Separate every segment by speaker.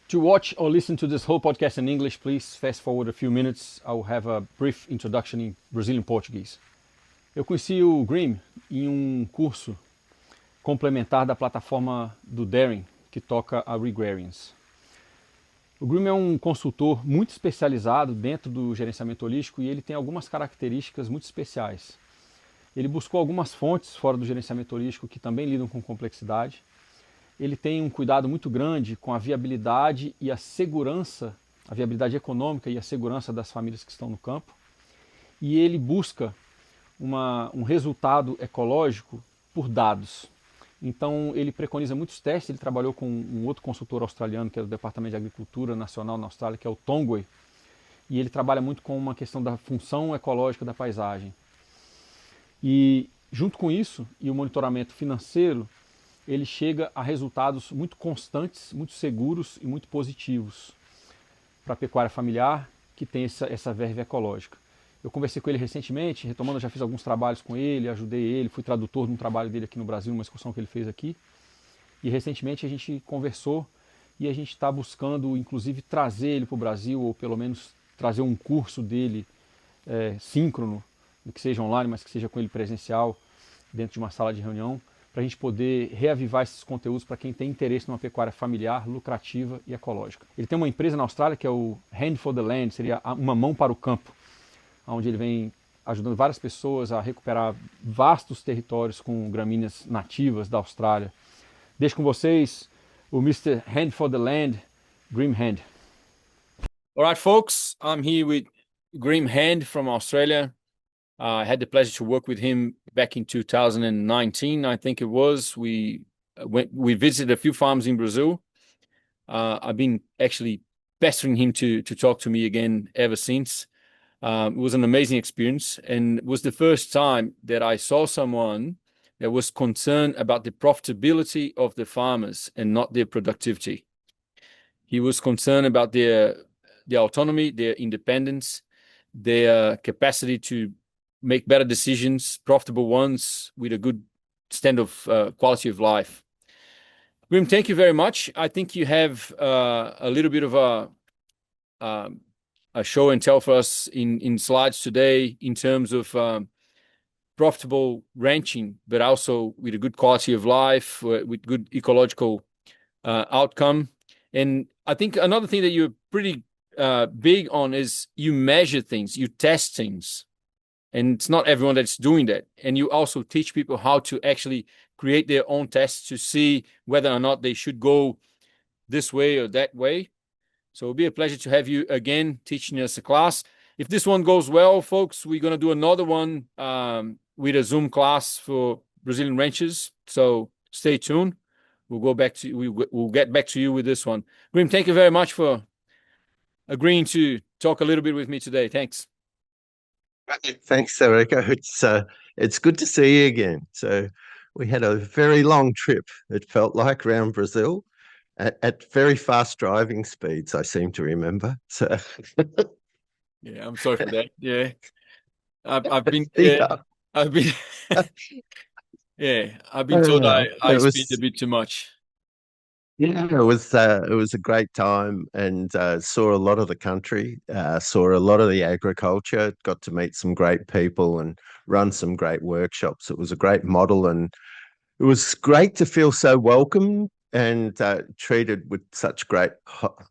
Speaker 1: To watch or listen to this whole podcast in English, please fast forward a few minutes. I will have a brief introduction in Brazilian Portuguese. Eu conheci o Graeme em um curso complementar da plataforma do Darren, que toca a Regrarians. O Graeme é um consultor muito especializado dentro do gerenciamento holístico e ele tem algumas características muito especiais. Ele buscou algumas fontes fora do gerenciamento holístico que também lidam com complexidade. Ele tem um cuidado muito grande com a viabilidade e a segurança, a viabilidade econômica e a segurança das famílias que estão no campo. E ele busca um resultado ecológico por dados. Então ele preconiza muitos testes, ele trabalhou com um outro consultor australiano, que é do Departamento de Agricultura Nacional na Austrália, que é o Tongway, e ele trabalha muito com uma questão da função ecológica da paisagem. E junto com isso, e o monitoramento financeiro, ele chega a resultados muito constantes, muito seguros e muito positivos para a pecuária familiar que tem essa verve ecológica. Eu conversei com ele recentemente, retomando, eu já fiz alguns trabalhos com ele, ajudei ele, fui tradutor de um trabalho dele aqui no Brasil, uma excursão que ele fez aqui. E recentemente a gente conversou e a gente está buscando, inclusive, trazer ele para o Brasil, ou pelo menos trazer um curso dele síncrono, que seja online, mas que seja com ele presencial, dentro de uma sala de reunião, para a gente poder reavivar esses conteúdos para quem tem interesse numa pecuária familiar, lucrativa e ecológica. Ele tem uma empresa na Austrália que é o Hand for the Land, seria uma mão para o campo, onde ele vem ajudando várias pessoas a recuperar vastos territórios com gramíneas nativas da Austrália. Deixo com vocês o Mr. Hand for the Land, Graeme Hand. All right, folks, I'm here with Graeme Hand from Australia. I had the pleasure to work with him back in 2019, I think it was. We visited a few farms in Brazil. I've been actually pestering him to talk to me again ever since. It was an amazing experience, and it was the first time that I saw someone that was concerned about the profitability of the farmers and not their productivity. He was concerned about their autonomy, their independence, their capacity to make better decisions, profitable ones, with a good standard of quality of life. Graeme, thank you very much. I think you have a little bit of a show and tell for us in slides today in terms of profitable ranching, but also with a good quality of life, with good ecological outcome. And I think another thing that you're pretty big on is you measure things, you test things. And it's not everyone that's doing that. And you also teach people how to actually create their own tests to see whether or not they should go this way or that way. So it'll be a pleasure to have you again teaching us a class. If this one goes well, folks, we're going to do another one with a Zoom class for Brazilian ranchers. So stay tuned. We'll get back to you with this one. Graeme, thank you very much for agreeing to talk a little bit with me today. Thanks.
Speaker 2: Thanks, Erica. It's good to see you again. So we had a very long trip, it felt like, around Brazil at very fast driving speeds, I seem to remember. So
Speaker 1: yeah, I'm sorry for that. Yeah. I've been I've been told I speed a bit too much.
Speaker 2: Yeah, it was a great time, and saw a lot of the country, saw a lot of the agriculture, got to meet some great people and run some great workshops. It was a great model, and it was great to feel so welcome and treated with such great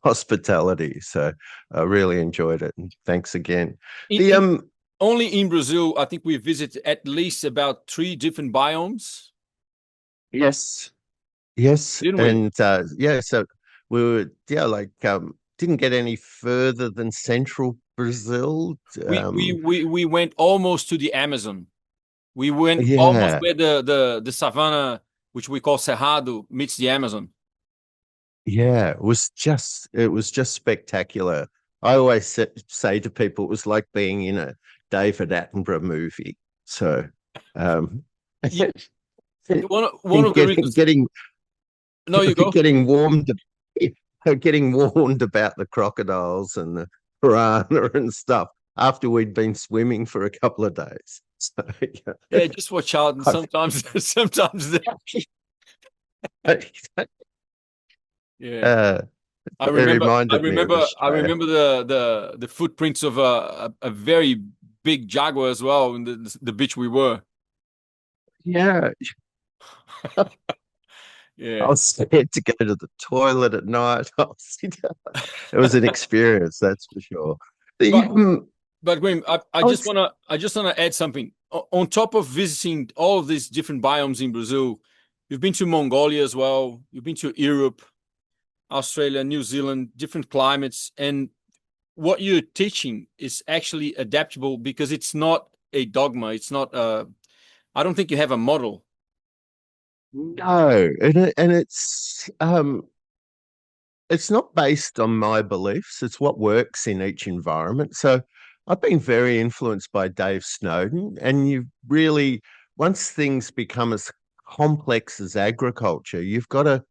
Speaker 2: hospitality. So I really enjoyed it, and thanks again.
Speaker 1: Only in Brazil, I think we visited at least about 3 different biomes.
Speaker 2: Yes,
Speaker 1: didn't we?
Speaker 2: and so we were didn't get any further than central Brazil.
Speaker 1: We went almost to the Amazon. We went almost where the savanna, which we call Cerrado, meets the Amazon.
Speaker 2: Yeah, it was just spectacular. I always say to people, it was like being in a David Attenborough movie. So
Speaker 1: one of the reasons No, you go.
Speaker 2: Getting warned about the crocodiles and the piranha and stuff after we'd been swimming for a couple of days. So,
Speaker 1: yeah, just watch out. And sometimes
Speaker 2: yeah.
Speaker 1: I
Speaker 2: It
Speaker 1: remember, I
Speaker 2: reminded me of
Speaker 1: remember, I
Speaker 2: Australia.
Speaker 1: remember the footprints of a very big jaguar as well in the beach we were.
Speaker 2: Yeah, I
Speaker 1: Yeah.
Speaker 2: was scared to go to the toilet at night. It was an experience, that's for sure.
Speaker 1: But
Speaker 2: Even
Speaker 1: but Graham, I
Speaker 2: I
Speaker 1: just
Speaker 2: was,
Speaker 1: wanna add something. On top of visiting all of these different biomes in Brazil, you've been to Mongolia as well. You've been to Europe, Australia, New Zealand, different climates, and what you're teaching is actually adaptable because it's not a dogma. It's not. I don't think you have a model.
Speaker 2: no, and it's not based on my beliefs. It's what works in each environment. So I've been very influenced by Dave Snowden, and you really, once things become as complex as agriculture, you've got to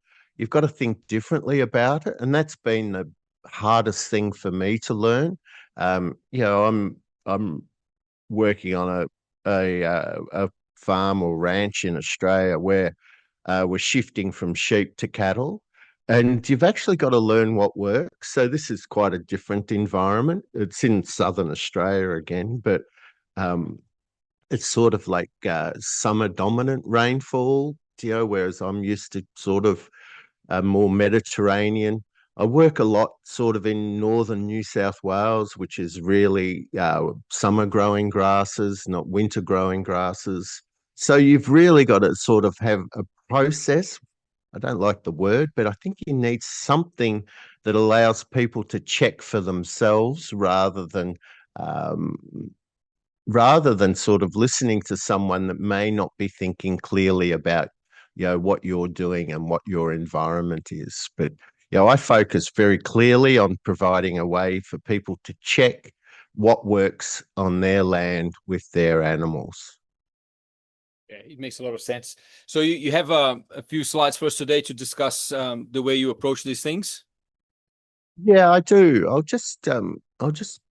Speaker 2: think differently about it, and that's been the hardest thing for me to learn. I'm working on a farm or ranch in Australia where we're shifting from sheep to cattle, and you've actually got to learn what works. So this is quite a different environment. It's in southern Australia again, but um, it's sort of like summer dominant rainfall, whereas I'm used to sort of more Mediterranean. I work a lot sort of in northern New South Wales, which is really summer growing grasses, not winter growing grasses. So you've really got to sort of have a process. I don't like the word, but I think you need something that allows people to check for themselves um, rather than sort of listening to someone that may not be thinking clearly about what you're doing and what your environment is. But I focus very clearly on providing a way for people to check what works on their land with their animals.
Speaker 1: Yeah, it makes a lot of sense. So you have a few slides for us today to discuss the way you approach these things.
Speaker 2: Yeah, I do. I'll just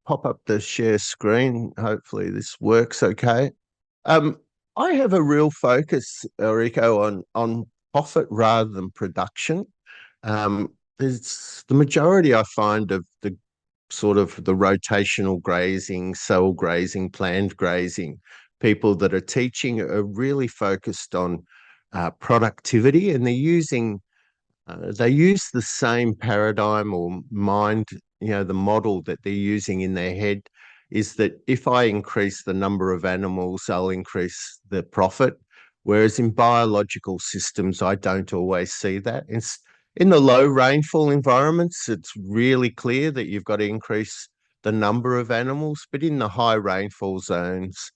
Speaker 2: pop up the share screen. Hopefully this works okay. Um, I have a real focus, Rico, on profit rather than production. There's the majority I find of the sort of the rotational grazing, cell grazing, planned grazing, people that are teaching are really focused on productivity, and they use the same paradigm or mind, the model that they're using in their head is that if I increase the number of animals, I'll increase the profit. Whereas in biological systems, I don't always see that. In the low rainfall environments, it's really clear that you've got to increase the number of animals, but in the high rainfall zones,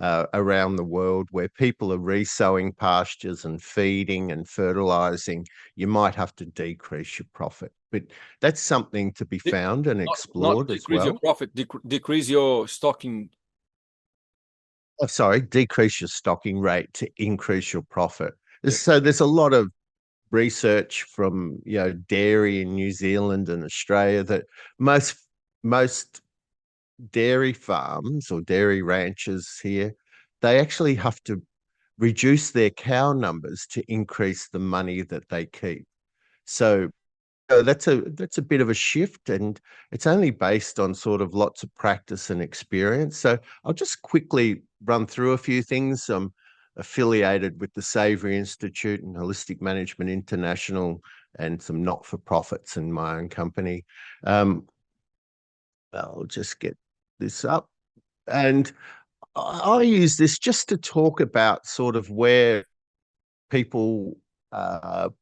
Speaker 2: around the world where people are resowing pastures and feeding and fertilizing, you might have to decrease your profit. But that's something to be
Speaker 1: De-
Speaker 2: found and
Speaker 1: not
Speaker 2: explored as
Speaker 1: decrease your
Speaker 2: well.
Speaker 1: profit, decrease your stocking.
Speaker 2: Oh, sorry, decrease your stocking rate to increase your profit.
Speaker 1: Yeah.
Speaker 2: So there's a lot of research from dairy in New Zealand and Australia that most dairy farms or dairy ranchers here, they actually have to reduce their cow numbers to increase the money that they keep. So that's a bit of a shift, and it's only based on sort of lots of practice and experience. So I'll just quickly run through a few things. I'm affiliated with the Savory Institute and Holistic Management International and some not-for-profits in my own company. Um, I'll just get this up. And I use this just to talk about sort of where people,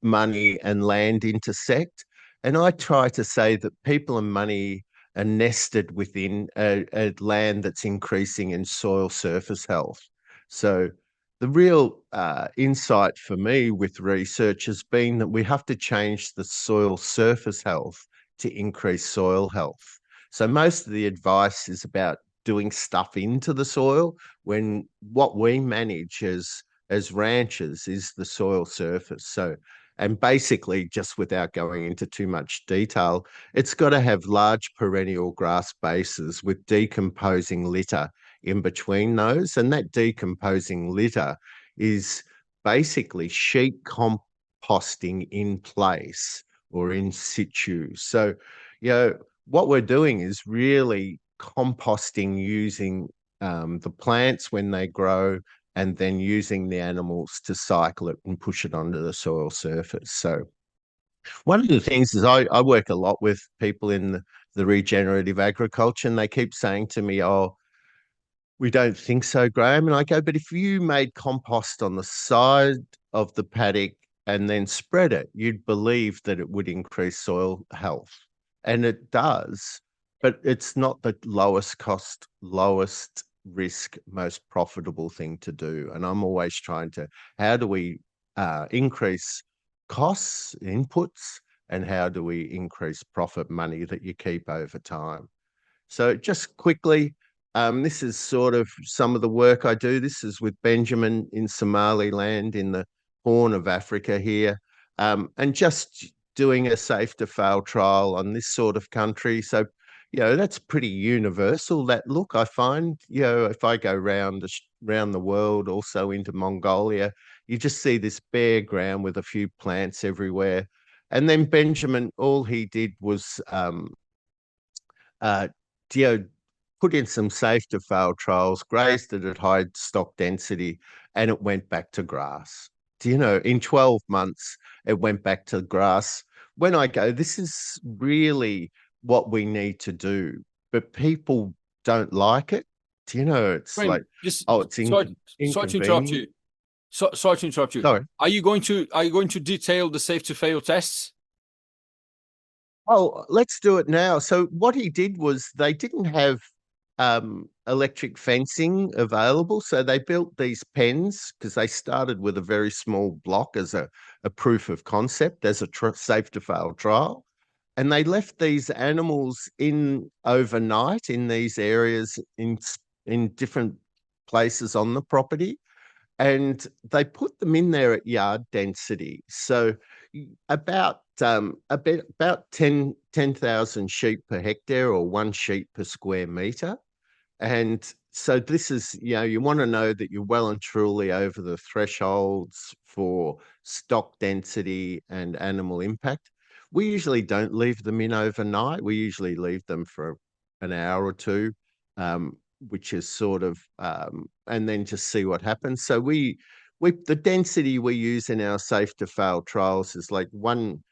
Speaker 2: money, and land intersect. And I try to say that people and money are nested within a land that's increasing in soil surface health. So the real insight for me with research has been that we have to change the soil surface health to increase soil health. So most of the advice is about doing stuff into the soil when what we manage as ranchers is the soil surface. So, and basically, just without going into too much detail, it's got to have large perennial grass bases with decomposing litter in between those. And that decomposing litter is basically sheet composting in place or in situ. So, you know, what we're doing is really composting using the plants when they grow, and then using the animals to cycle it and push it onto the soil surface. So one of the things is I work a lot with people in the regenerative agriculture, and they keep saying to me, oh, we don't think so, Graeme. And I go, but if you made compost on the side of the paddock and then spread it, you'd believe that it would increase soil health. And it does, but it's not the lowest cost, lowest risk, most profitable thing to do. And I'm always trying to, how do we increase costs, inputs, and how do we increase profit money that you keep over time? So just quickly, this is sort of some of the work I do. This is with Benjamin in Somaliland in the Horn of Africa here, and just doing a safe to fail trial on this sort of country. So, you know, that's pretty universal. That look, I find, you know, if I go round the world, also into Mongolia, you just see this bare ground with a few plants everywhere. And then Benjamin, all he did was uh, you know, put in some safe to fail trials, grazed it at high stock density, and it went back to grass. Do you know, in 12 months, it went back to grass. When I go, this is really what we need to do, but people don't like it. Do you know, it's like,
Speaker 1: Graeme, just
Speaker 2: oh, it's
Speaker 1: sorry to interrupt
Speaker 2: inconvenient.
Speaker 1: you. Sorry to interrupt you.
Speaker 2: Sorry.
Speaker 1: Are you going to detail the safe to fail tests?
Speaker 2: Oh, let's do it now. So what he did was they didn't have electric fencing available, so they built these pens because they started with a very small block as a proof of concept, as a safe to fail trial, and they left these animals in overnight in these areas in different places on the property, and they put them in there at yard density. So about 10,000 sheep per hectare, or one sheep per square meter. And so this is, you know, you want to know that you're well and truly over the thresholds for stock density and animal impact. We usually don't leave them in overnight. We usually leave them for an hour or two, which is sort of, and then just see what happens. So we the density we use in our safe to fail trials is like one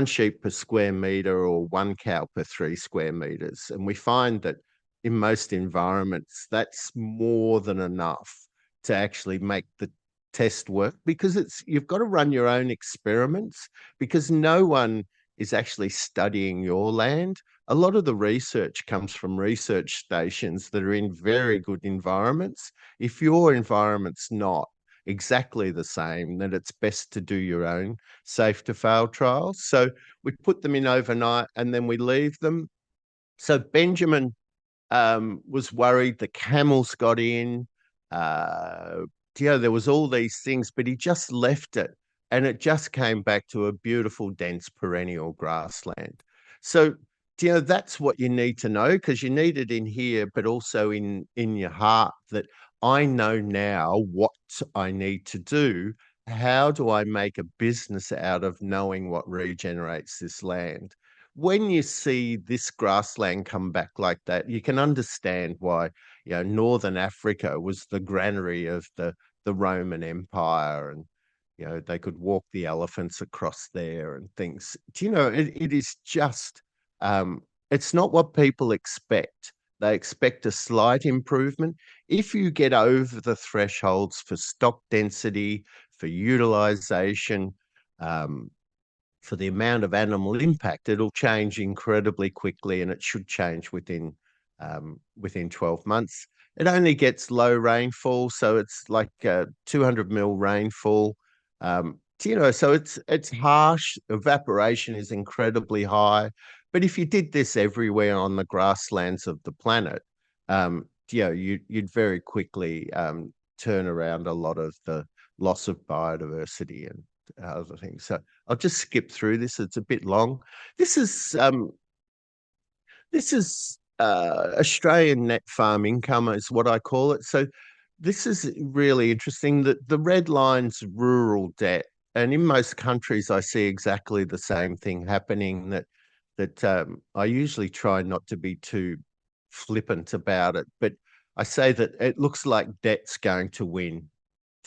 Speaker 2: sheep per square meter, or one cow per 3 square meters. And we find that in most environments, that's more than enough to actually make the test work, because you've got to run your own experiments, because no one is actually studying your land. A lot of the research comes from research stations that are in very good environments. If your environment's not exactly the same, then it's best to do your own safe to fail trials. So we put them in overnight and then we leave them. So Benjamin was worried the camels got in. Uh, there was all these things, but he just left it, and it just came back to a beautiful, dense, perennial grassland. So, that's what you need to know, because you need it in here, but also in your heart, that I know now what I need to do. How do I make a business out of knowing what regenerates this land? When you see this grassland come back like that, you can understand why, Northern Africa was the granary of the Roman Empire, and they could walk the elephants across there and things. It is just it's not what people expect. They expect a slight improvement. If you get over the thresholds for stock density, for utilization, um, for the amount of animal impact, it'll change incredibly quickly, and it should change within 12 months. It only gets low rainfall, so it's like 200 mil rainfall. So it's harsh. Evaporation is incredibly high, but if you did this everywhere on the grasslands of the planet, you'd very quickly turn around a lot of the loss of biodiversity and other things. So I'll just skip through this. It's a bit long. This is Australian net farm income is what I call it. So this is really interesting. That the red line's rural debt, and in most countries, I see exactly the same thing happening. That I usually try not to be too flippant about it, but I say that it looks like debt's going to win.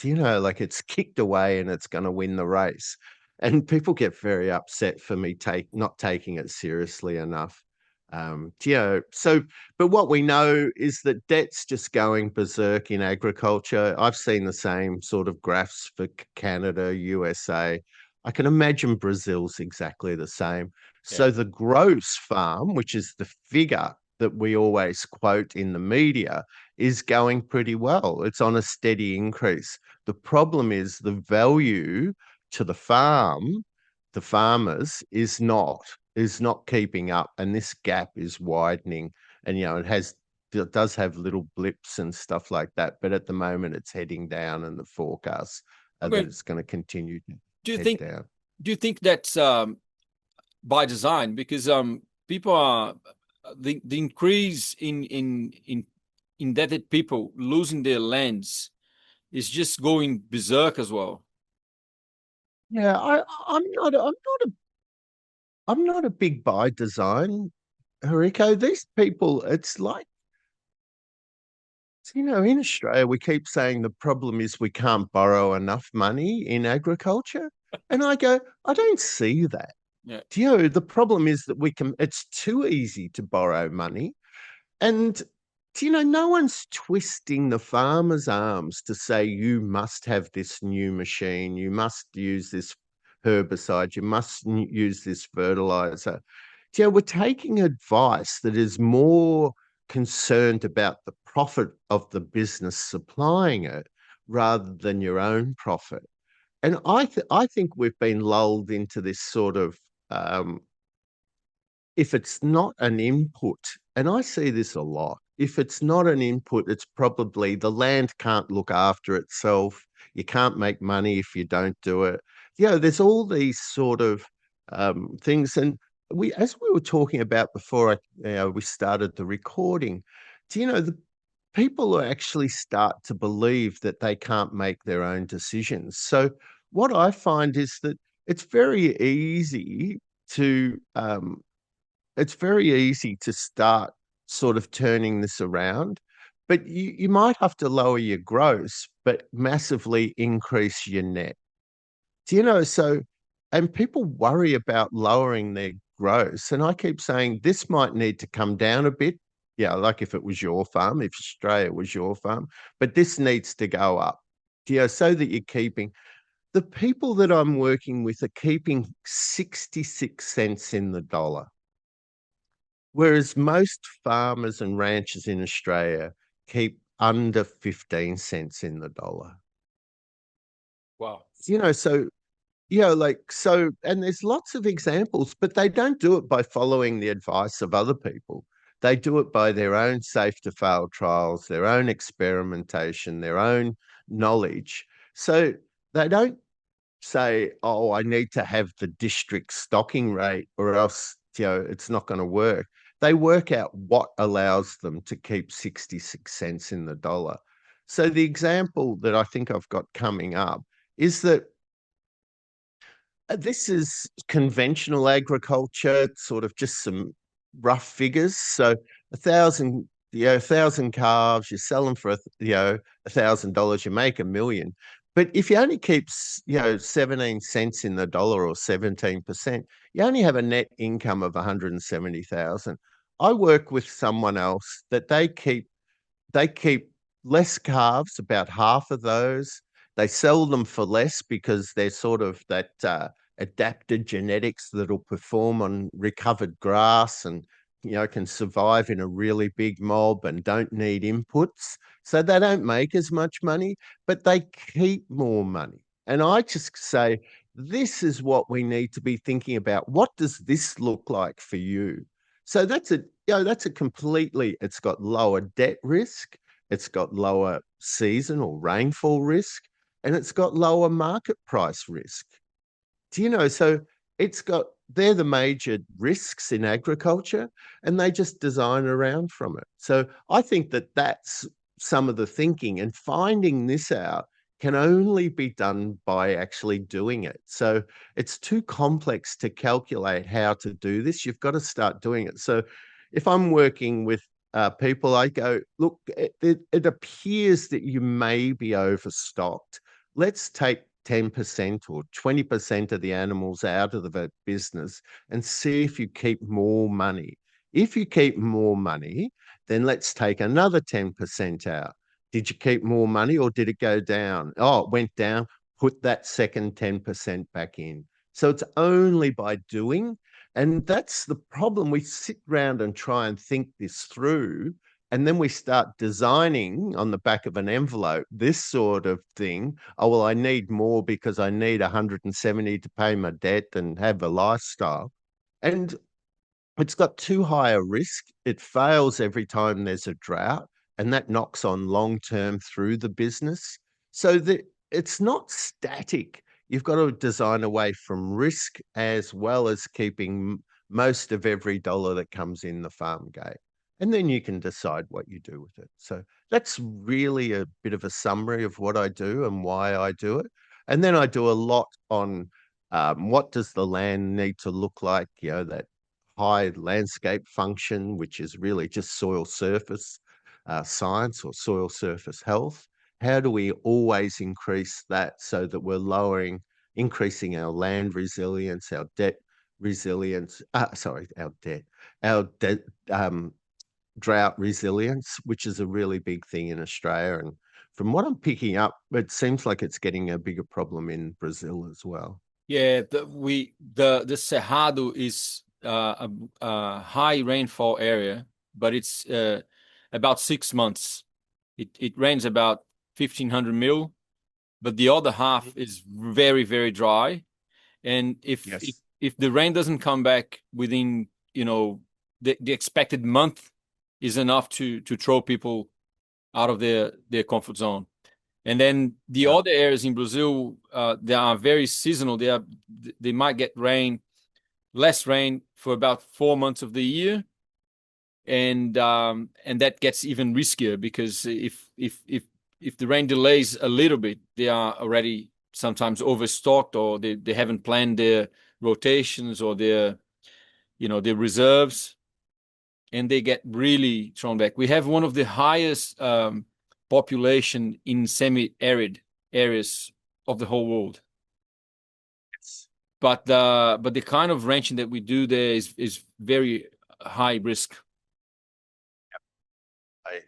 Speaker 2: Like it's kicked away and it's going to win the race. And people get very upset for me not taking it seriously enough. But what we know is that debt's just going berserk in agriculture. I've seen the same sort of graphs for Canada, USA. I can imagine Brazil's exactly the same.
Speaker 1: Yeah.
Speaker 2: So the gross farm, which is the figure that we always quote in the media, is going pretty well. It's on a steady increase. The problem is the value to the farm, the farmers, is not keeping up, and this gap is widening. And it does have little blips and stuff like that, but at the moment it's heading down, and the forecasts are that
Speaker 1: Okay.
Speaker 2: it's going to continue to
Speaker 1: Do you
Speaker 2: head
Speaker 1: think
Speaker 2: down.
Speaker 1: do you think that's by design? Because people are the increase in indebted people losing their lands is just going berserk as well.
Speaker 2: Yeah, I'm not a big by design, Rico. These people, it's like, in Australia, we keep saying the problem is we can't borrow enough money in agriculture. And I go, I don't see that.
Speaker 1: Yeah.
Speaker 2: The problem is that it's too easy to borrow money. And, no one's twisting the farmer's arms to say, you must have this new machine, you must use this herbicide, you must use this fertilizer. We're taking advice that is more concerned about the profit of the business supplying it rather than your own profit. And I think we've been lulled into this sort of if it's not an input, and I see this a lot, if it's not an input, it's probably the land can't look after itself. You can't make money if you don't do it. There's all these sort of things. And as we were talking about before we started the recording, the people actually start to believe that they can't make their own decisions. So what I find is that it's very easy to start sort of turning this around, but you might have to lower your gross, but massively increase your net. And people worry about lowering their gross. And I keep saying this might need to come down a bit. Yeah, like if it was your farm, if Australia was your farm, but this needs to go up, so that you're keeping the people that I'm working with are keeping 66 cents in the dollar. Whereas most farmers and ranchers in Australia keep under 15 cents in the dollar.
Speaker 1: Wow.
Speaker 2: And there's lots of examples, but they don't do it by following the advice of other people. They do it by their own safe to fail trials, their own experimentation, their own knowledge. So they don't say, oh, I need to have the district stocking rate or else, it's not going to work. They work out what allows them to keep 66 cents in the dollar. So the example that I think I've got coming up is that this is conventional agriculture, sort of just some rough figures. So 1,000 calves, you sell them for $1,000, you make $1 million. But if you only keep 17 cents in the dollar or 17%, you only have a net income of 170,000. I work with someone else that they keep less calves, about half of those. They sell them for less because they're sort of that adapted genetics that'll perform on recovered grass and can survive in a really big mob and don't need inputs. So they don't make as much money, but they keep more money. And I just say, this is what we need to be thinking about. What does this look like for you? So it's got lower debt risk, it's got lower season or rainfall risk, and it's got lower market price risk. So they're the major risks in agriculture, and they just design around from it. So I think that that's some of the thinking, and finding this out can only be done by actually doing it. So it's too complex to calculate how to do this. You've got to start doing it. So if I'm working with people, I go, look, it appears that you may be overstocked. Let's take 10% or 20% of the animals out of the business and see if you keep more money. If you keep more money, then let's take another 10% out. Did you keep more money or did it go down? Oh, it went down. Put that second 10% back in. So it's only by doing. And that's the problem. We sit around and try and think this through. And then we start designing on the back of an envelope this sort of thing. Oh, well, I need more because I need 170 to pay my debt and have a lifestyle. And it's got too high a risk. It fails every time there's a drought, and that knocks on long term through the business. So that it's not static. You've got to design away from risk as well as keeping most of every dollar that comes in the farm gate. And then you can decide what you do with it. So that's really a bit of a summary of what I do and why I do it. And then I do a lot on what does the land need to look like, that high landscape function, which is really just soil surface science or soil surface health. How do we always increase that so that we're increasing our land resilience, our debt resilience, our debt, drought resilience, which is a really big thing in Australia. And from what I'm picking up, it seems like it's getting a bigger problem in Brazil as well.
Speaker 1: Yeah, the Cerrado is a high rainfall area, but it's about 6 months. It rains about 1,500 mil, but the other half is very, very dry. And
Speaker 2: Yes.
Speaker 1: if the rain doesn't come back within, the expected month is enough to throw people out of their comfort zone. And then the
Speaker 2: Yeah.
Speaker 1: other areas in Brazil, they are very seasonal. They might get less rain for about 4 months of the year, and that gets even riskier because if the rain delays a little bit, they are already sometimes overstocked, or they haven't planned their rotations or their reserves, and they get really thrown back. We have one of the highest population in semi-arid areas of the whole world.
Speaker 2: Yes.
Speaker 1: But the kind of ranching that we do there is very high risk.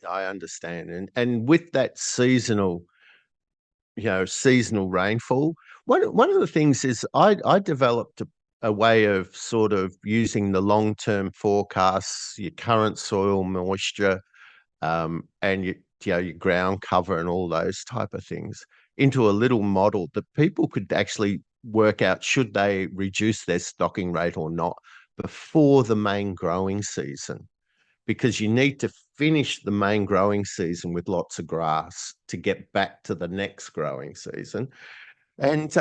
Speaker 2: I understand. And with that seasonal rainfall, one of the things is I developed a way of sort of using the long-term forecasts, your current soil moisture, and your ground cover and all those type of things into a little model that people could actually work out should they reduce their stocking rate or not before the main growing season, because you need to finish the main growing season with lots of grass to get back to the next growing season. And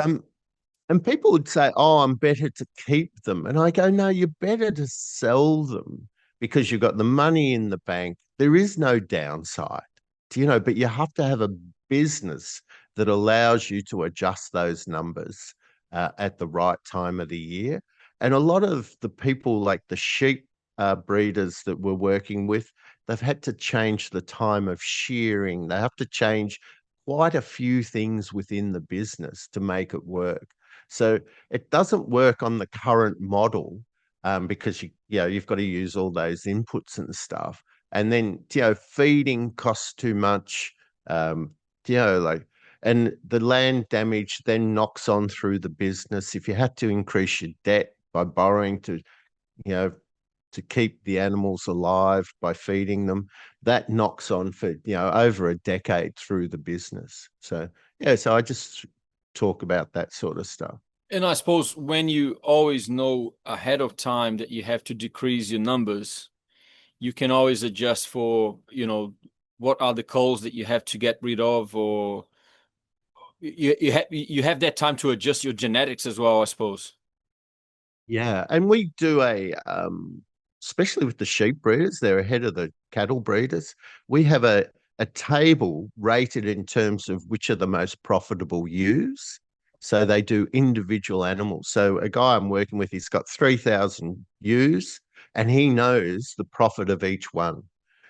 Speaker 2: people would say, "Oh, I'm better to keep them." And I go, "No, you're better to sell them because you've got the money in the bank. There is no downside, but you have to have a business that allows you to adjust those numbers at the right time of the year." And a lot of the people, like the sheep breeders that we're working with, they've had to change the time of shearing. They have to change quite a few things within the business to make it work. So it doesn't work on the current model because you've got to use all those inputs and stuff. And then feeding costs too much. Um, like, and the land damage then knocks on through the business. If you had to increase your debt by borrowing you know to keep the animals alive by feeding them, that knocks on for over a decade through the business. So so I just talk about that sort of stuff.
Speaker 1: And I suppose when you always know ahead of time that you have to decrease your numbers, you can always adjust for, what are the coals that you have to get rid of, or you have that time to adjust your genetics as well, I suppose.
Speaker 2: Yeah, and we do especially with the sheep breeders, they're ahead of the cattle breeders. We have a table rated in terms of which are the most profitable ewes. So they do individual animals. So a guy I'm working with, he's got 3,000 ewes and he knows the profit of each one.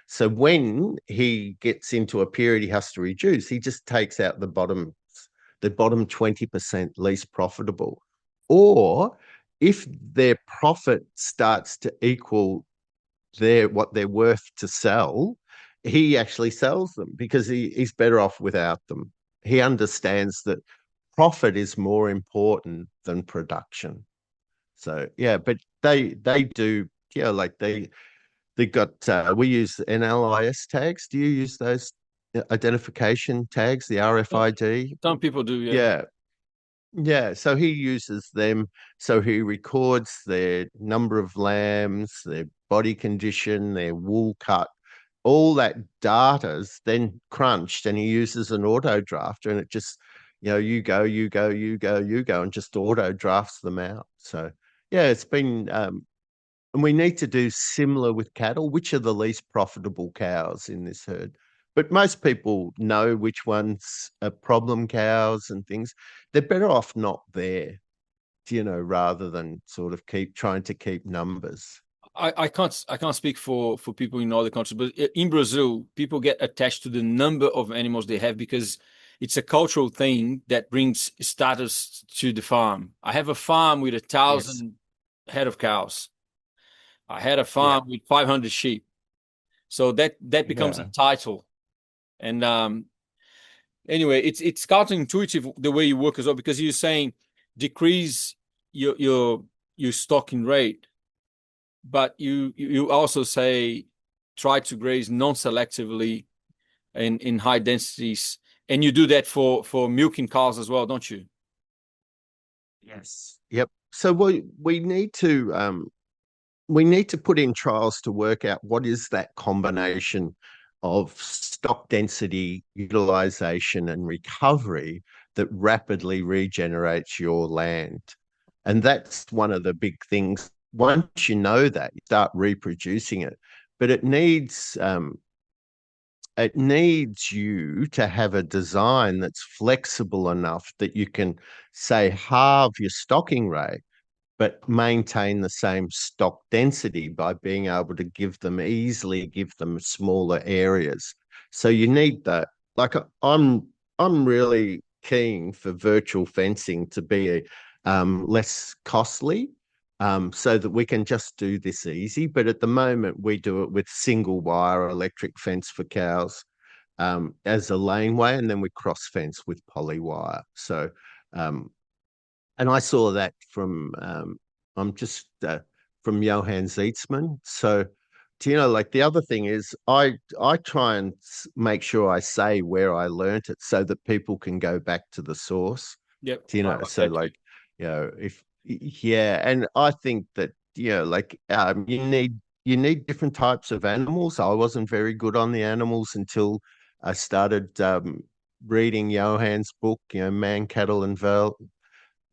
Speaker 2: So when he gets into a period he has to reduce, he just takes out the bottom 20% least profitable. Or if their profit starts to equal what they're worth to sell, he actually sells them because he's better off without them. He understands that profit is more important than production. So yeah, but they do, yeah, like they got we use NLIS tags. Do you use those identification tags, the RFID?
Speaker 1: Some people do, yeah.
Speaker 2: Yeah. Yeah, so he uses them. So he records their number of lambs, their body condition, their wool cut. All that data's then crunched, and he uses an auto drafter, and it just, you go, you go, you go, you go, and just auto drafts them out. So yeah, it's been, and we need to do similar with cattle. Which are the least profitable cows in this herd? But most people know which ones are problem cows and things. They're better off not there, rather than sort of keep trying to keep numbers.
Speaker 1: I can't speak for people in other countries, but in Brazil, people get attached to the number of animals they have because it's a cultural thing that brings status to the farm. I have a farm with a
Speaker 2: Yes.
Speaker 1: 1,000 head of cows. I had a
Speaker 2: Yeah.
Speaker 1: farm with 500 sheep. So that becomes a
Speaker 2: Yeah.
Speaker 1: title. And anyway, it's counterintuitive the way you work as well, because you're saying decrease your stocking rate, but you also say try to graze non-selectively in high densities, and you do that for milking cows as well, don't you?
Speaker 2: Yes. Yep. So we need to put in trials to work out what is that combination of stock density, utilization, and recovery that rapidly regenerates your land. And that's one of the big things. Once you know that, you start reproducing it. But it needs you to have a design that's flexible enough that you can, say, halve your stocking rate but maintain the same stock density by being able to easily give them smaller areas. So you need that. Like I'm really keen for virtual fencing to be less costly, so that we can just do this easy. But at the moment, we do it with single wire electric fence for cows, as a laneway, and then we cross fence with poly wire. So um, and I saw that I'm just from Johann Zeitsman. So, like the other thing is, I try and make sure I say where I learnt it so that people can go back to the source.
Speaker 1: Yep, I like
Speaker 2: So
Speaker 1: that too.
Speaker 2: like, if yeah, and I think that like you need different types of animals. I wasn't very good on the animals until I started reading Johann's book, Man, Cattle, and Vel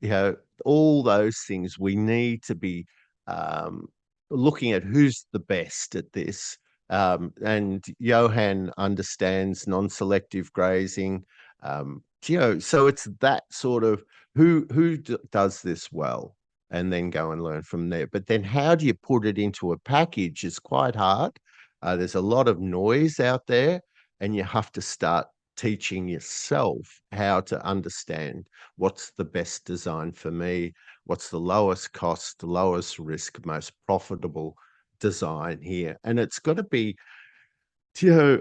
Speaker 2: you know, all those things we need to be um, looking at who's the best at this. And Johan understands non-selective grazing. So it's that sort of who does this well, and then go and learn from there. But then how do you put it into a package is quite hard. There's a lot of noise out there, and you have to start teaching yourself how to understand what's the best design for me, what's the lowest cost, lowest risk, most profitable design here. And it's got to be, a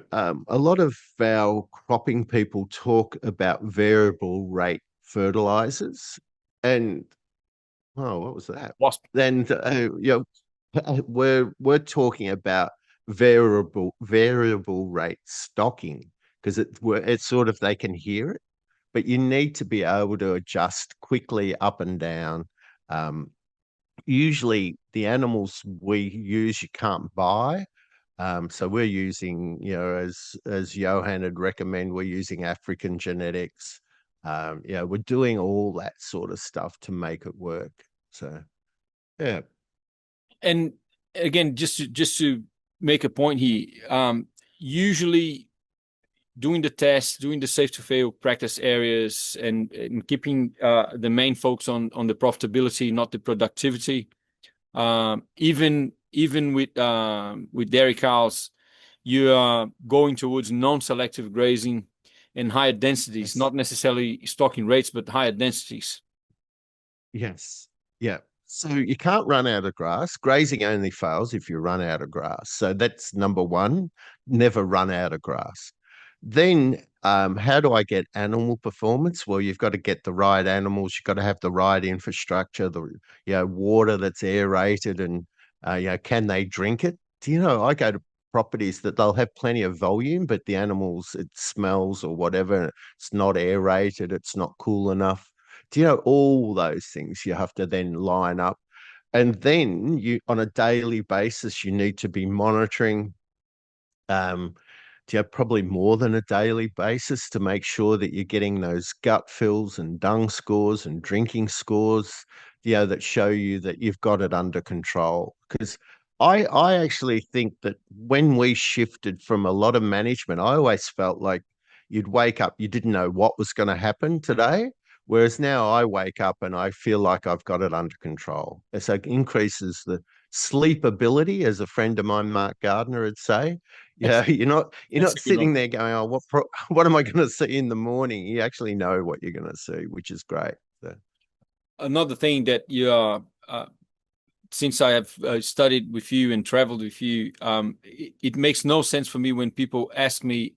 Speaker 2: lot of our cropping people talk about variable rate fertilizers. And, oh, what was that?
Speaker 1: Wasp.
Speaker 2: Then, we're talking about variable rate stocking, because it's sort of, they can hear it, but you need to be able to adjust quickly up and down. Um, Usually, the animals we use you can't buy. So we're using, as Johan had recommend, we're using African genetics. We're doing all that sort of stuff to make it work. So yeah,
Speaker 1: And again, just to make a point here, usually doing the tests, doing the safe to fail practice areas, and keeping the main focus on the profitability, not the productivity. Even with dairy cows, you are going towards non-selective grazing and higher densities,
Speaker 2: Yes.
Speaker 1: not necessarily stocking rates, but higher densities.
Speaker 2: Yes. Yeah. So you can't run out of grass. Grazing only fails if you run out of grass. So that's number one. Never run out of grass. Then, how do I get animal performance? Well, you've got to get the right animals. You've got to have the right infrastructure, the water that's aerated, and can they drink it? Do you know? I go to properties that they'll have plenty of volume, but the animals, it smells or whatever. It's not aerated. It's not cool enough. Do you know all those things you have to then line up? And then you, on a daily basis, you need to be monitoring um, probably more than a daily basis to make sure that you're getting those gut fills and dung scores and drinking scores, that show you that you've got it under control. Because I actually think that when we shifted from a lot of management, I always felt like you'd wake up, you didn't know what was going to happen today. Whereas now I wake up and I feel like I've got it under control. So it increases the sleepability, as a friend of mine, Mark Gardner, would say. Yeah, you're
Speaker 1: That's
Speaker 2: not
Speaker 1: a good one.
Speaker 2: sitting there going, "Oh, what am I going to see in the morning?" You actually know what you're going to see, which is great. So,
Speaker 1: Another thing that you are, since I have studied with you and traveled with you, it makes no sense for me when people ask me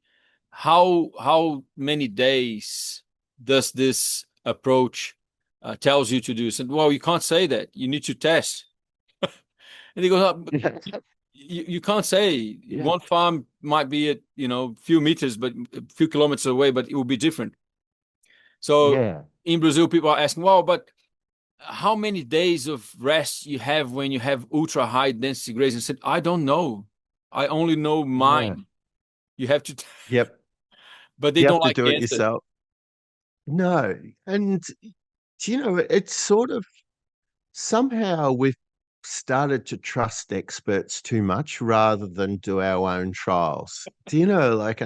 Speaker 1: how many days does this approach tells you to do. So, well, you can't say that. You need to test. And they go, "Oh, but
Speaker 2: yeah,
Speaker 1: you can't say
Speaker 2: yeah,
Speaker 1: one farm might be at few meters, but a few kilometers away, but it will be different." So
Speaker 2: yeah,
Speaker 1: in Brazil, people are asking, well, but how many days of rest you have when you have ultra high density grazing? I said, I don't know. I only know
Speaker 2: yeah.
Speaker 1: mine. You have to,
Speaker 2: Yep.
Speaker 1: but they
Speaker 2: You
Speaker 1: don't
Speaker 2: have to
Speaker 1: like
Speaker 2: do
Speaker 1: the
Speaker 2: it
Speaker 1: answer.
Speaker 2: yourself. No, and it's sort of somehow we've started to trust experts too much rather than do our own trials. Do you know, like,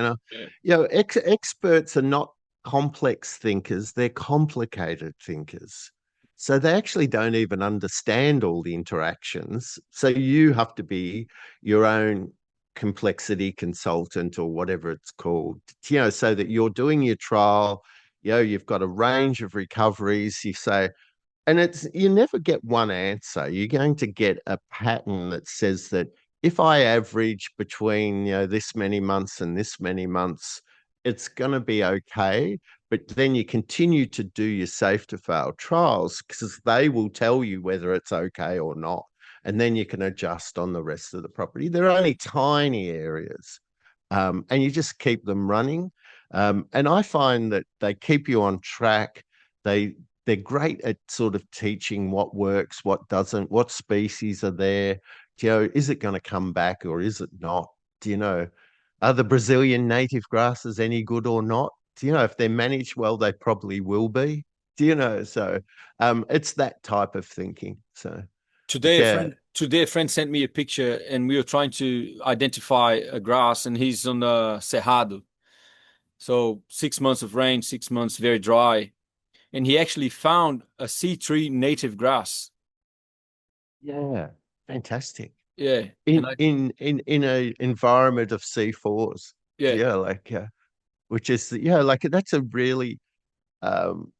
Speaker 1: Yeah.
Speaker 2: experts are not complex thinkers, they're complicated thinkers. So they actually don't even understand all the interactions. So you have to be your own complexity consultant or whatever it's called, so that you're doing your trial, you've got a range of recoveries. You say, and it's you never get one answer. You're going to get a pattern that says that if I average between this many months and this many months, it's going to be okay. But then you continue to do your safe to fail trials because they will tell you whether it's okay or not. And then you can adjust on the rest of the property. They're only tiny areas. And you just keep them running. And I find that they keep you on track. They they're great at sort of teaching what works, what doesn't, what species are there. Is it going to come back or is it not? Do you know, are the Brazilian native grasses any good or not? Do you know, if they're managed well, they probably will be. Do you know? So it's that type of thinking. So, but yeah,
Speaker 1: Today a friend sent me a picture, and we were trying to identify a grass, and he's on the Cerrado. So 6 months of rain, 6 months very dry, and he actually found a C3 native grass.
Speaker 2: yeah, fantastic.
Speaker 1: Yeah, and
Speaker 2: In
Speaker 1: I
Speaker 2: a environment of C4s.
Speaker 1: yeah.
Speaker 2: Yeah, like which is like that's a really um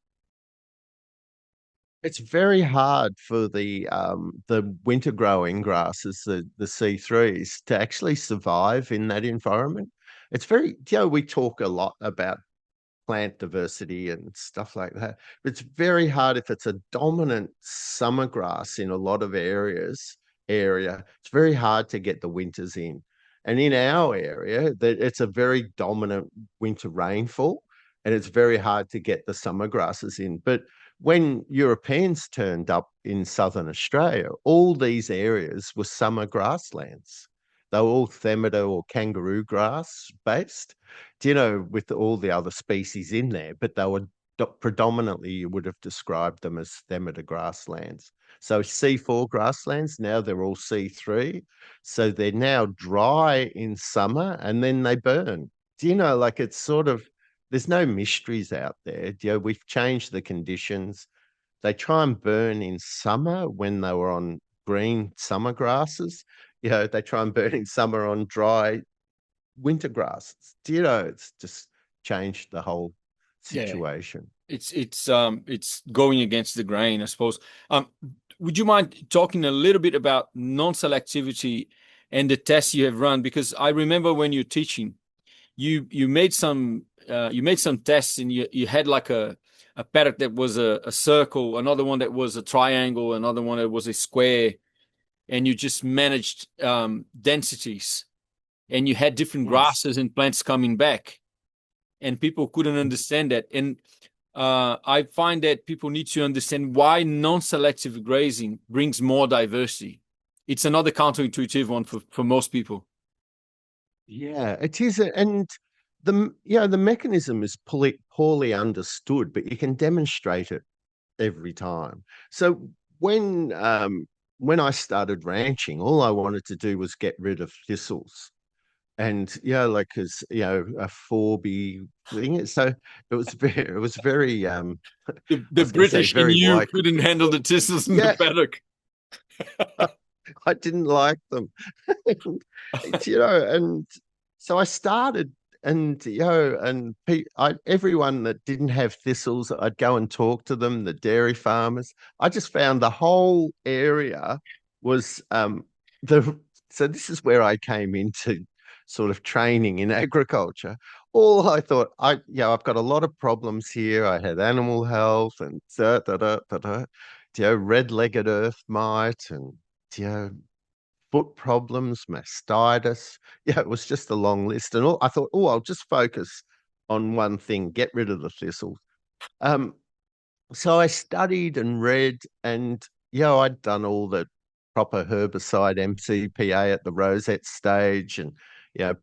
Speaker 2: it's very hard for the winter growing grasses, the C3s, to actually survive in that environment. It's very, we talk a lot about plant diversity and stuff like that. But it's very hard if it's a dominant summer grass in a lot of area. It's very hard to get the winters in. And in our area, that it's a very dominant winter rainfall, and it's very hard to get the summer grasses in. But when Europeans turned up in southern Australia, all these areas were summer grasslands. They were all Themata or kangaroo grass based, with all the other species in there, but they were predominantly, you would have described them as Themata grasslands. So C4 grasslands, now they're all C3. So they're now dry in summer and then they burn. Do you know, like it's sort of, there's no mysteries out there. You know, we've changed the conditions. They try and burn in summer when they were on green summer grasses. You know, they try and burn in summer on dry winter grasses. Do you know, it's just changed the whole
Speaker 1: Yeah,
Speaker 2: situation.
Speaker 1: it's going against the grain, I suppose. Would you mind talking a little bit about non-selectivity and the tests you have run? Because I remember when you're teaching, you made some tests, and you had like a paddock that was a circle, another one that was a triangle, another one that was a square, and you just managed densities, and you had different
Speaker 2: Yes.
Speaker 1: grasses and plants coming back, and people couldn't understand that. And I find that people need to understand why non-selective grazing brings more diversity. It's another counterintuitive one for most people.
Speaker 2: Yeah, it is. And the mechanism is poorly understood, but you can demonstrate it every time. So when I started ranching, all I wanted to do was get rid of thistles. And like as a 4B thing. So it was very I
Speaker 1: The
Speaker 2: was going to say
Speaker 1: British in
Speaker 2: very
Speaker 1: you
Speaker 2: white.
Speaker 1: couldn't handle the thistles in the
Speaker 2: Yeah,
Speaker 1: paddock.
Speaker 2: I didn't like them. And so I started, and everyone that didn't have thistles, I'd go and talk to them, the dairy farmers. I just found the whole area was the so this is where I came into sort of training in agriculture. All I thought, I've got a lot of problems here. I had animal health and red-legged earth mite and you know, foot problems, mastitis. Yeah, it was just a long list. And I thought, I'll just focus on one thing, get rid of the thistles. Um, so I studied and read, and I'd done all the proper herbicide MCPA at the rosette stage. And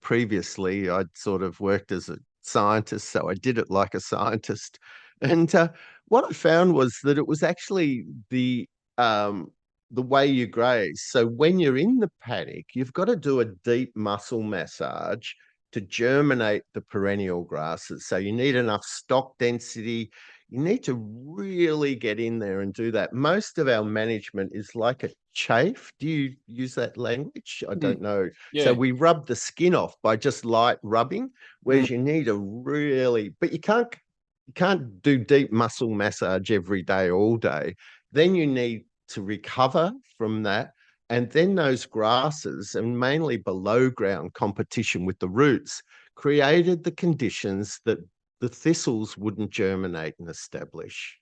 Speaker 2: previously I'd sort of worked as a scientist, so I did it like a scientist. And what I found was that it was actually the way you graze. So when you're in the paddock, you've got to do a deep muscle massage to germinate the perennial grasses. So you need enough stock density. You need to really get in there and do that. Most of our management is like a chafe. Do you use that language? I
Speaker 1: Mm,
Speaker 2: don't know. So
Speaker 1: yeah.
Speaker 2: we rub the skin off by just light rubbing,
Speaker 1: Mm,
Speaker 2: whereas you need a really, but you can't do deep muscle massage every day, all day. Then you need to recover from that. And then those grasses, and mainly below ground competition with the roots, created the conditions that the thistles wouldn't germinate and establish.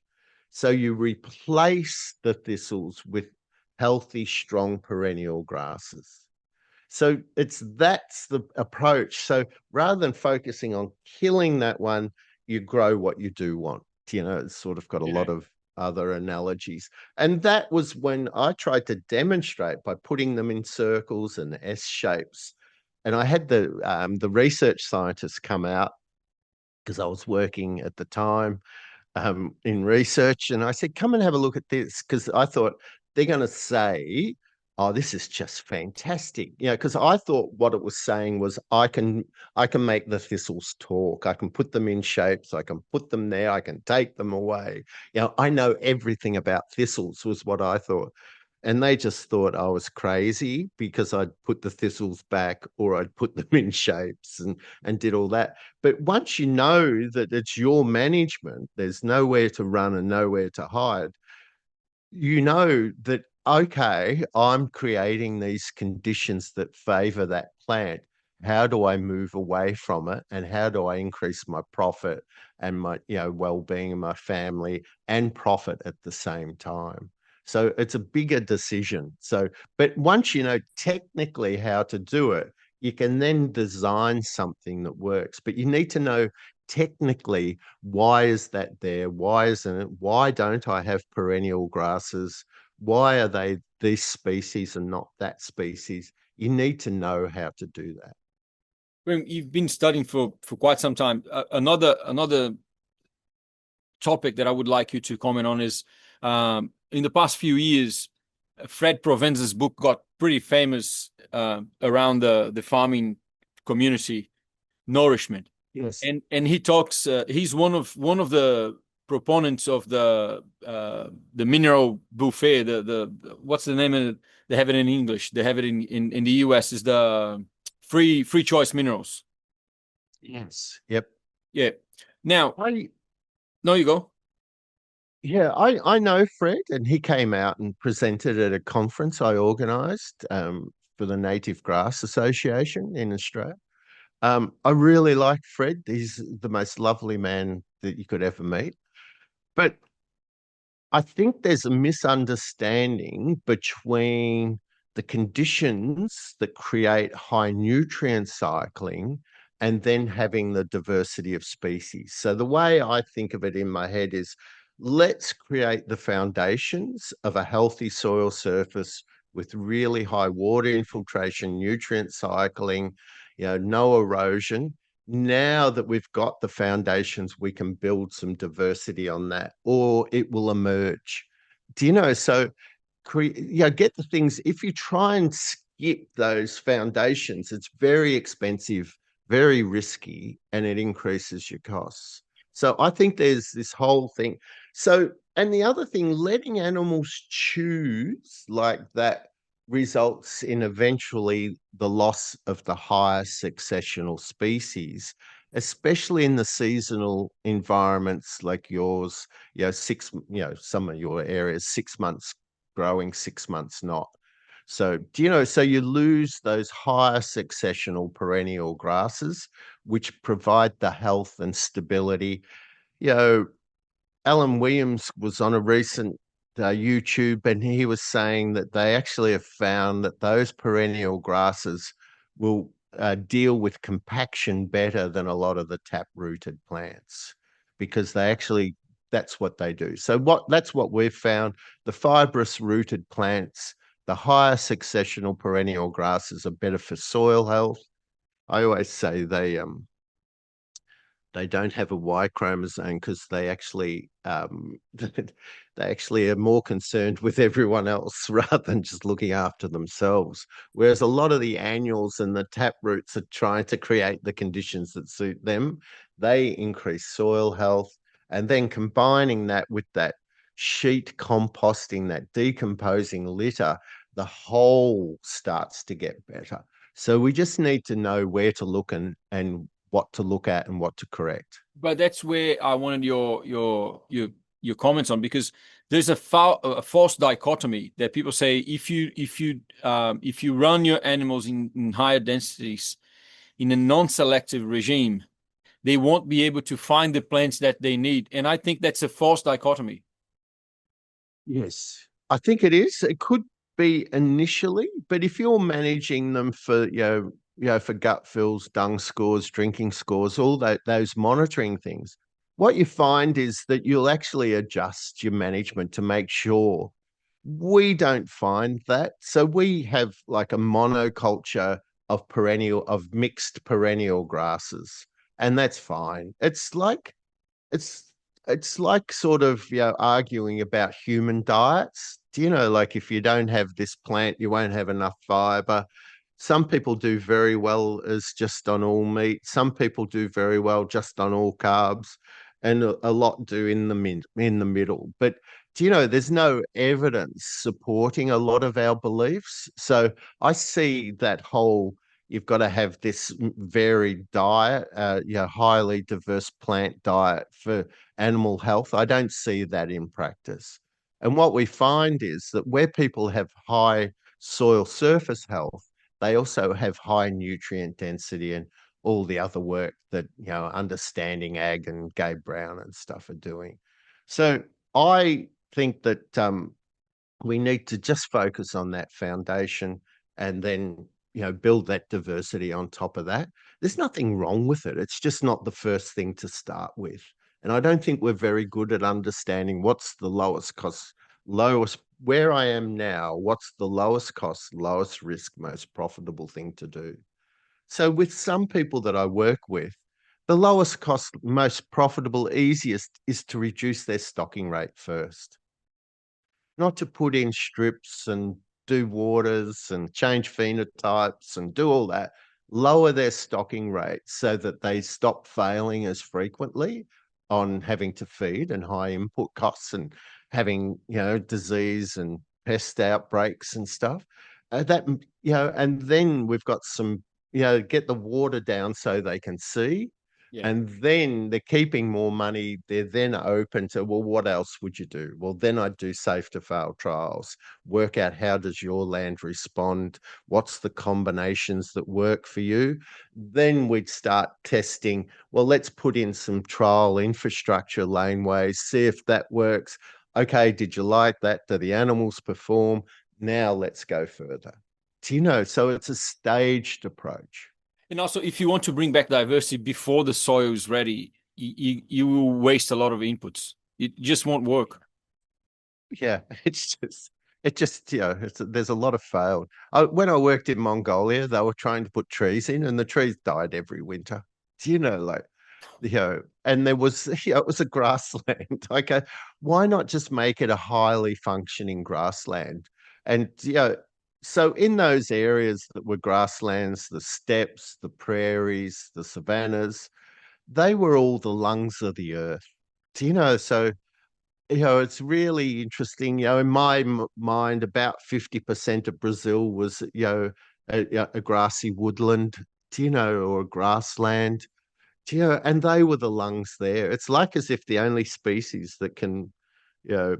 Speaker 2: So you replace the thistles with healthy, strong perennial grasses. So that's the approach. So rather than focusing on killing that one, you grow what you do want. It's sort of got a
Speaker 1: yeah.
Speaker 2: lot of other analogies. And that was when I tried to demonstrate by putting them in circles and S shapes. And I had the research scientists come out because I was working at the time in research. And I said, come and have a look at this, because I thought they're going to say, oh, this is just fantastic. Because I thought what it was saying was I can make the thistles talk. I can put them in shapes. I can put them there. I can take them away. I know everything about thistles was what I thought. And they just thought I was crazy because I'd put the thistles back or I'd put them in shapes and did all that. But once you know that it's your management, there's nowhere to run and nowhere to hide, you know that, okay, I'm creating these conditions that favor that plant. How do I move away from it? And how do I increase my profit and my, well-being of my family and profit at the same time? So it's a bigger decision. So, but once you know technically how to do it, you can then design something that works. But you need to know technically, why is that there? Why isn't it? Why don't I have perennial grasses? Why are they this species and not that species? You need to know how to do that.
Speaker 1: Well, you've been studying for quite some time. Another topic that I would like you to comment on is in the past few years, Fred Provenza's book got pretty famous around the farming community. nourishment.
Speaker 2: Yes.
Speaker 1: And he talks. He's one of the proponents of the mineral buffet. The what's the name of it? They have it in English. They have it in the US. Is the free choice minerals.
Speaker 2: Yes. Yep.
Speaker 1: Yeah. Now,
Speaker 2: I
Speaker 1: no, you go.
Speaker 2: Yeah, I know Fred, and he came out and presented at a conference I organised for the Native Grass Association in Australia. I really like Fred. He's the most lovely man that you could ever meet. But I think there's a misunderstanding between the conditions that create high nutrient cycling and then having the diversity of species. So the way I think of it in my head is, let's create the foundations of a healthy soil surface with really high water infiltration, nutrient cycling, no erosion. Now that we've got the foundations, we can build some diversity on that, or it will emerge. So get the things. If you try and skip those foundations, it's very expensive, very risky, and it increases your costs. So I think there's this whole thing. So, and the other thing, letting animals choose like that results in eventually the loss of the higher successional species, especially in the seasonal environments like yours, some of your areas, 6 months growing, 6 months not. So, so you lose those higher successional perennial grasses, which provide the health and stability. You know, Alan Williams was on a recent YouTube, and he was saying that they actually have found that those perennial grasses will deal with compaction better than a lot of the tap-rooted plants, because that's what they do. So that's what we've found. The fibrous rooted plants, the higher successional perennial grasses are better for soil health. I always say they don't have a Y chromosome because they actually are more concerned with everyone else rather than just looking after themselves. Whereas a lot of the annuals and the taproots are trying to create the conditions that suit them. They increase soil health, and then combining that with that sheet composting, that decomposing litter, the whole starts to get better. So we just need to know where to look and what to look at and what to correct.
Speaker 1: But that's where I wanted your comments on, because there's a false dichotomy that people say if you run your animals in higher densities in a non-selective regime, they won't be able to find the plants that they need. And I think that's a false dichotomy.
Speaker 2: Yes, I think it is. It could be initially, but if you're managing them for, for gut fills, dung scores, drinking scores, all those monitoring things, what you find is that you'll actually adjust your management to make sure. We don't find that. So we have like a monoculture of mixed perennial grasses, and that's fine. It's like sort of, arguing about human diets. Like if you don't have this plant, you won't have enough fiber. Some people do very well as just on all meat. Some people do very well just on all carbs, and a lot do in the middle. But there's no evidence supporting a lot of our beliefs. So I see that whole, you've got to have this varied diet, highly diverse plant diet for animal health. I don't see that in practice. And what we find is that where people have high soil surface health, they also have high nutrient density and all the other work that, Understanding Ag and Gabe Brown and stuff are doing. So I think that we need to just focus on that foundation, and then build that diversity on top of that. There's nothing wrong with it. It's just not the first thing to start with. And I don't think we're very good at understanding what's the lowest, where I am now, what's the lowest cost, lowest risk, most profitable thing to do. So with some people that I work with, the lowest cost, most profitable, easiest is to reduce their stocking rate first. Not to put in strips and do waters and change phenotypes and do all that. lower their stocking rates so that they stop failing as frequently on having to feed and high input costs and having, disease and pest outbreaks and stuff. And then we've got some, get the water down so they can see.
Speaker 1: Yeah.
Speaker 2: And then they're keeping more money. They're then open to, well, what else would you do? Well, then I'd do safe to fail trials, work out how does your land respond? What's the combinations that work for you? Then we'd start testing, well, let's put in some trial infrastructure laneways, see if that works. Okay, did you like that? Do the animals perform? Now let's go further. So it's a staged approach.
Speaker 1: And also, if you want to bring back diversity before the soil is ready, you will waste a lot of inputs. It just won't work.
Speaker 2: Yeah, there's a lot of failed. When I worked in Mongolia, they were trying to put trees in, and the trees died every winter. And there was, it was a grassland. Okay, why not just make it a highly functioning grassland? And so in those areas that were grasslands, the steppes, the prairies, the savannas, they were all the lungs of the earth. So it's really interesting. In my mind, about 50% of Brazil was, a grassy woodland, or a grassland. And they were the lungs there. It's like as if the only species that can, you know,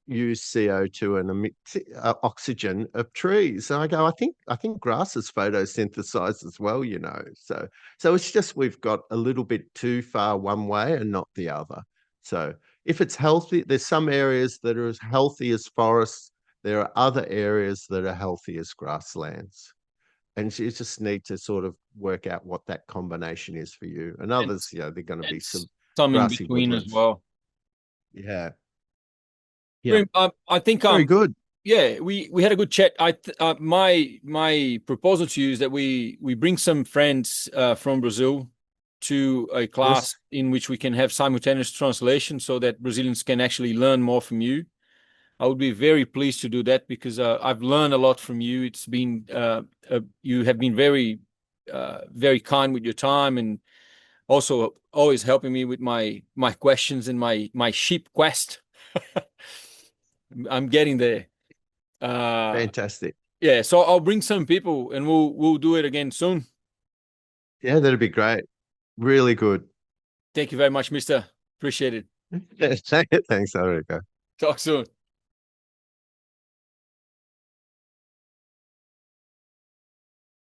Speaker 2: use CO2 and emit oxygen of trees. And I go, I think grass is photosynthesized as well, So it's just we've got a little bit too far one way and not the other. So if it's healthy, there's some areas that are as healthy as forests. There are other areas that are healthy as grasslands. And you just need to sort of work out what that combination is for you. And others, they're going to be some
Speaker 1: in
Speaker 2: grassy
Speaker 1: between as
Speaker 2: woodlands.
Speaker 1: well.
Speaker 2: Yeah.
Speaker 1: Yeah. I think
Speaker 2: very good.
Speaker 1: Yeah, we had a good chat. My proposal to you is that we bring some friends from Brazil to a class in which we can have simultaneous translation so that Brazilians can actually learn more from you. I would be very pleased to do that because I've learned a lot from you. It's been you have been very very kind with your time and also always helping me with my questions and my sheep quest. I'm getting there.
Speaker 2: Fantastic.
Speaker 1: Yeah, so I'll bring some people and we'll do it again soon.
Speaker 2: Yeah, that'd be great. Really good.
Speaker 1: Thank you very much, mister. Appreciate it.
Speaker 2: Thanks, Ulrika.
Speaker 1: Talk soon.